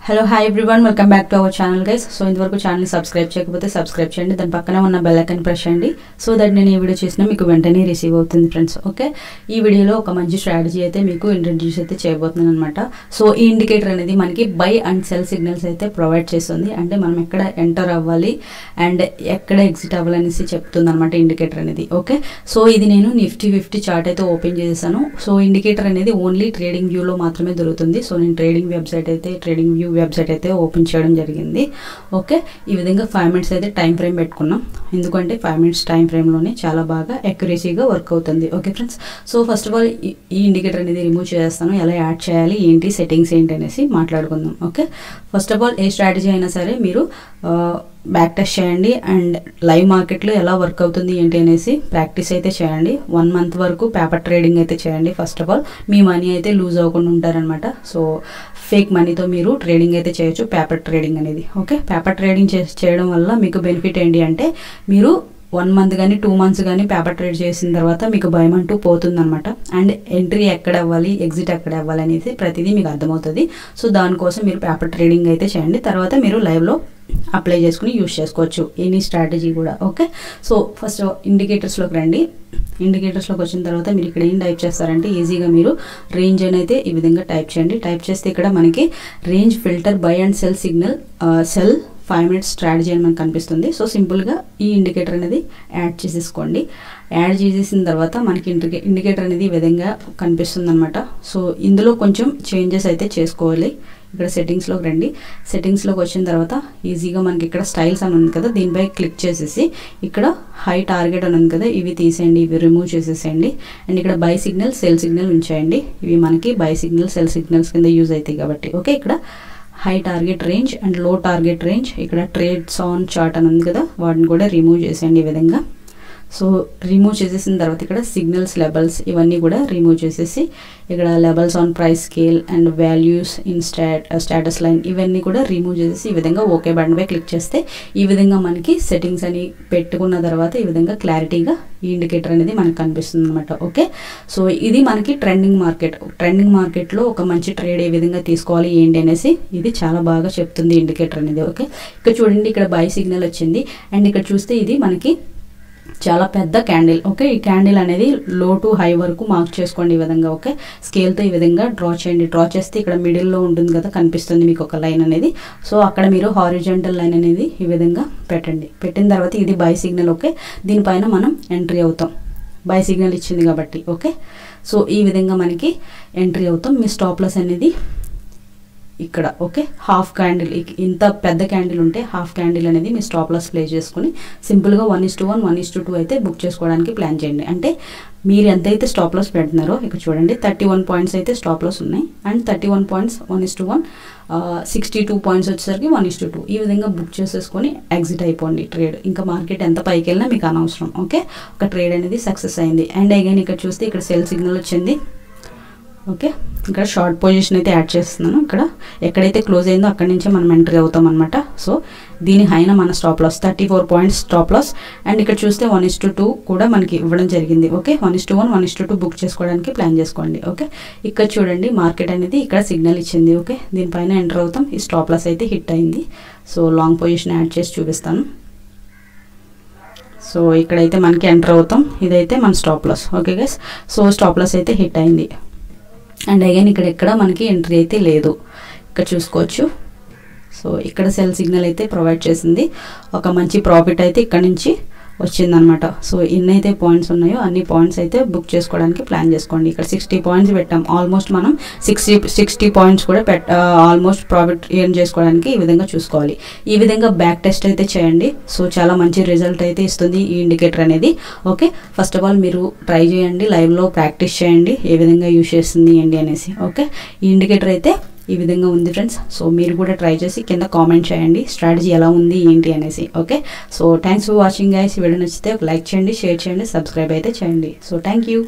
Hello, hi everyone, welcome back to our channel guys. So ఇంతవరకు channel subscribe చేయకపోతే subscribe చేయండి, దాని పక్కన ఉన్న బెల్ ఐకాన్ ప్రెస్ చేయండి సో దట్ నేను ఈ వీడియో చేసినా మీకు వెంటనే రిసీవ్ అవుతుంది ఫ్రెండ్స్. ఓకే, ఈ వీడియోలో ఒక మంచి స్ట్రాటజీ అయితే మీకు ఇంట్రడ్యూస్ అయితే చేయబోతున్నాను అనమాట. సో ఈ ఇండికేటర్ అనేది మనకి బై అండ్ సెల్ సిగ్నల్స్ అయితే ప్రొవైడ్ చేస్తుంది. అంటే మనం ఎక్కడ ఎంటర్ అవ్వాలి అండ్ ఎక్కడ ఎగ్జిట్ అవ్వాలి అనేసి చెప్తుంది అనమాట ఇండికేటర్ అనేది. ఓకే, సో ఇది నేను నిఫ్టీ 50 చార్ట్ అయితే ఓపెన్ చేశాను. సో ఇండికేటర్ అనేది ఓన్లీ ట్రేడింగ్ వ్యూలో మాత్రమే దొరుకుతుంది. సో నేను ట్రేడింగ్ వ్యూ వెబ్సైట్ అయితే ఓపెన్ చేయడం జరిగింది. ఓకే, ఈ విధంగా 5 minutes అయితే టైం ఫ్రేమ్ పెట్టుకున్నాం, ఎందుకంటే 5 minutes టైం ఫ్రేమ్లోనే చాలా బాగా అక్యురసీగా వర్క్ అవుతుంది. Okay friends, so first of all ఈ ఇండికేటర్ అనేది రిమూవ్ చేస్తాను, ఎలా యాడ్ చేయాలి, ఏంటి సెట్టింగ్స్ ఏంటి అనేసి మాట్లాడుకుందాం. Okay, first of all A strategy అయినా సరే మీరు బ్యాక్ టెస్ట్ చేయండి అండ్ లైవ్ మార్కెట్లో ఎలా వర్క్ అవుతుంది ఏంటి అనేసి ప్రాక్టీస్ అయితే చేయండి. 1 month వరకు పేపర్ ట్రేడింగ్ అయితే చేయండి. First of all me money అయితే లూజ్ అవ్వకుండా ఉంటారనమాట. సో ఫేక్ మనీతో మీరు ట్రేడింగ్ అయితే చేయొచ్చు, పేపర్ ట్రేడింగ్ అనేది. ఓకే, పేపర్ ట్రేడింగ్ చేయడం వల్ల మీకు బెనిఫిట్ ఏంటి అంటే మీరు 1 month కానీ 2 months కానీ పేపర్ ట్రేడ్ చేసిన తర్వాత మీకు భయం అంటూ పోతుందన్నమాట. అండ్ ఎంట్రీ ఎక్కడ అవ్వాలి, ఎగ్జిట్ ఎక్కడ అవ్వాలి అనేసి ప్రతిదీ మీకు అర్థమవుతుంది. సో దానికోసం మీరు పేపర్ ట్రేడింగ్ అయితే చేయండి, తర్వాత మీరు లైవ్లో అప్లై చేసుకుని యూజ్ చేసుకోవచ్చు ఎనీ స్ట్రాటజీ కూడా. ఓకే, సో ఫస్ట్ ఇండికేటర్స్లోకి రండి. ఇండికేటర్స్లోకి వచ్చిన తర్వాత మీరు ఇక్కడ ఏం టైప్ చేస్తారంటే ఈజీగా మీరు రేంజ్ అని అయితే ఈ విధంగా టైప్ చేయండి. టైప్ చేస్తే ఇక్కడ మనకి range filter by and cell signal cell 5 minutes strategy అని మనకు కనిపిస్తుంది. సో సింపుల్గా ఈ ఇండికేటర్ అనేది యాడ్ చేసేసుకోండి. యాడ్ చేసేసిన తర్వాత మనకి ఇండికేటర్ అనేది ఈ విధంగా కనిపిస్తుంది అనమాట. సో ఇందులో కొంచెం చేంజెస్ అయితే చేసుకోవాలి. ఇక్కడ సెట్టింగ్స్లోకి రండి. సెట్టింగ్స్లోకి వచ్చిన తర్వాత ఈజీగా మనకి ఇక్కడ స్టైల్స్ అని ఉంది కదా, దీనిపై క్లిక్ చేసేసి ఇక్కడ హై టార్గెట్ అని ఉంది కదా, ఇవి తీసేయండి, ఇవి రిమూవ్ చేసేసేయండి. అండ్ ఇక్కడ బై సిగ్నల్ సెల్ సిగ్నల్ ఉంచేయండి. ఇవి మనకి బై సిగ్నల్ సెల్ సిగ్నల్స్ కింద యూజ్ అవుతాయి కాబట్టి. ఓకే, ఇక్కడ హై టార్గెట్ రేంజ్ అండ్ లో టార్గెట్ రేంజ్, ఇక్కడ ట్రేడ్స్ ఆన్ చార్ట్ అని ఉంది కదా, వాటిని కూడా రిమూవ్ చేసేయండి ఈ విధంగా. సో రిమూవ్ చేసేసిన తర్వాత ఇక్కడ సిగ్నల్స్ లెవెల్స్ ఇవన్నీ కూడా రిమూవ్ చేసేసి ఇక్కడ levels on price scale and values in status line ఇవన్నీ కూడా రిమూవ్ చేసేసి ఈ విధంగా ఓకే బటన్ పై క్లిక్ చేస్తే ఈ విధంగా మనకి సెట్టింగ్స్ అని పెట్టుకున్న తర్వాత ఈ విధంగా క్లారిటీగా ఈ ఇండికేటర్ అనేది మనకు కనిపిస్తుంది అనమాట. ఓకే, సో ఇది మనకి ట్రెండింగ్ మార్కెట్లో ఒక మంచి ట్రేడ్ ఏ విధంగా తీసుకోవాలి ఏంటి అనేసి ఇది చాలా బాగా చెప్తుంది ఇండికేటర్ అనేది. ఓకే, ఇక్కడ చూడండి, ఇక్కడ బై సిగ్నల్ వచ్చింది అండ్ ఇక్కడ చూస్తే ఇది మనకి చాలా పెద్ద క్యాండిల్. ఓకే, ఈ క్యాండిల్ అనేది లో టు హై వరకు మార్క్ చేసుకోండి ఈ విధంగా. ఓకే, స్కేల్తో ఈ విధంగా డ్రా చేయండి. డ్రా చేస్తే ఇక్కడ మిడిల్లో ఉంటుంది కదా, కనిపిస్తుంది మీకు ఒక లైన్ అనేది. సో అక్కడ మీరు హారిజాంటల్ లైన్ అనేది ఈ విధంగా పెట్టండి. పెట్టిన తర్వాత ఇది బై సిగ్నల్. ఓకే, దీనిపైన మనం ఎంట్రీ అవుతాం, బై సిగ్నల్ ఇచ్చింది కాబట్టి. ఓకే, సో ఈ విధంగా మనకి ఎంట్రీ అవుతాం. మీ స్టాప్ లాస్ అనేది ఇక్కడ. ఓకే, హాఫ్ క్యాండిల్, ఇంత పెద్ద క్యాండిల్ ఉంటే హాఫ్ క్యాండిల్ అనేది మీ స్టాప్ లాస్ ప్లే చేసుకుని సింపుల్గా 1:1 1:2 అయితే బుక్ చేసుకోవడానికి ప్లాన్ చేయండి. అంటే మీరు ఎంతైతే స్టాప్ లాస్ పెడుతున్నారో ఇక్కడ చూడండి 31 points అయితే స్టాప్ లాస్ ఉన్నాయి అండ్ 31 points 1:1 62 points వచ్చేసరికి 1:2 ఈ విధంగా బుక్ చేసేసుకొని ఎగ్జిట్ అయిపోండి ట్రేడ్. ఇంకా మార్కెట్ ఎంత పైకి వెళ్ళినా మీకు అనవసరం. ఓకే, ఒక ట్రేడ్ అనేది సక్సెస్ అయింది. అండ్ అగైన్ ఇక్కడ చూస్తే ఇక్కడ సెల్ సిగ్నల్ వచ్చింది. ఓకే, ఇక్కడ షార్ట్ పొజిషన్ అయితే యాడ్ చేస్తున్నాను. ఇక్కడ ఎక్కడైతే క్లోజ్ అయిందో అక్కడి నుంచే మనం ఎంట్రీ అవుతాం అనమాట. సో దీని హైన మన stop loss 34 points stop loss. And ఇక్కడ చూస్తే 1:2 కూడా మనకి ఇవ్వడం జరిగింది. ఓకే, 1:1 1:2 బుక్ చేసుకోవడానికి ప్లాన్ చేసుకోండి. ఓకే, ఇక్కడ చూడండి మార్కెట్ అనేది ఇక్కడ సిగ్నల్ ఇచ్చింది. ఓకే, దీనిపైన ఎంటర్ అవుతాం. ఈ స్టాప్ లాస్ అయితే హిట్ అయింది. సో లాంగ్ పొజిషన్ యాడ్ చేసి చూపిస్తాను. సో ఇక్కడైతే మనకి ఎంటర్ అవుతాం, ఇదైతే మన stop loss. Okay guys, so stop loss అయితే హిట్ అయింది. అండ్ అగైన్ ఇక్కడ మనకి ఎంట్రీ అయితే లేదు, ఇక్కడ చూసుకోవచ్చు. సో ఇక్కడ సెల్ సిగ్నల్ అయితే ప్రొవైడ్ చేసింది. ఒక మంచి ప్రాఫిట్ అయితే ఇక్కడ నుంచి వచ్చిందనమాట. సో ఎన్నైతే పాయింట్స్ ఉన్నాయో అన్ని పాయింట్స్ అయితే బుక్ చేసుకోవడానికి ప్లాన్ చేసుకోండి. ఇక్కడ 60 points పెట్టాం, ఆల్మోస్ట్ మనం 60 points కూడా ఆల్మోస్ట్ ప్రాఫిట్ ఎర్న్ చేసుకోవడానికి ఈ విధంగా చూసుకోవాలి. ఈ విధంగా బ్యాక్ టెస్ట్ అయితే చేయండి. సో చాలా మంచి రిజల్ట్ అయితే ఇస్తుంది ఈ ఇండికేటర్ అనేది. ఓకే, ఫస్ట్ ఆఫ్ ఆల్ మీరు ట్రై చేయండి, లైవ్లో ప్రాక్టీస్ చేయండి ఏ విధంగా యూజ్ చేస్తుంది ఏంటి అనేసి. ఓకే, ఈ ఇండికేటర్ అయితే ఈ విధంగా ఉంది ఫ్రెండ్స్. సో మీరు కూడా ట్రై చేసి కింద కామెంట్ చేయండి స్ట్రాటజీ ఎలా ఉంది ఏంటి అనేసి. Okay, so thanks for watching guys. ఈ వీడియో నచ్చితే ఒక లైక్ చేయండి, షేర్ చేయండి, సబ్స్క్రైబ్ అయితే చేయండి. So thank you.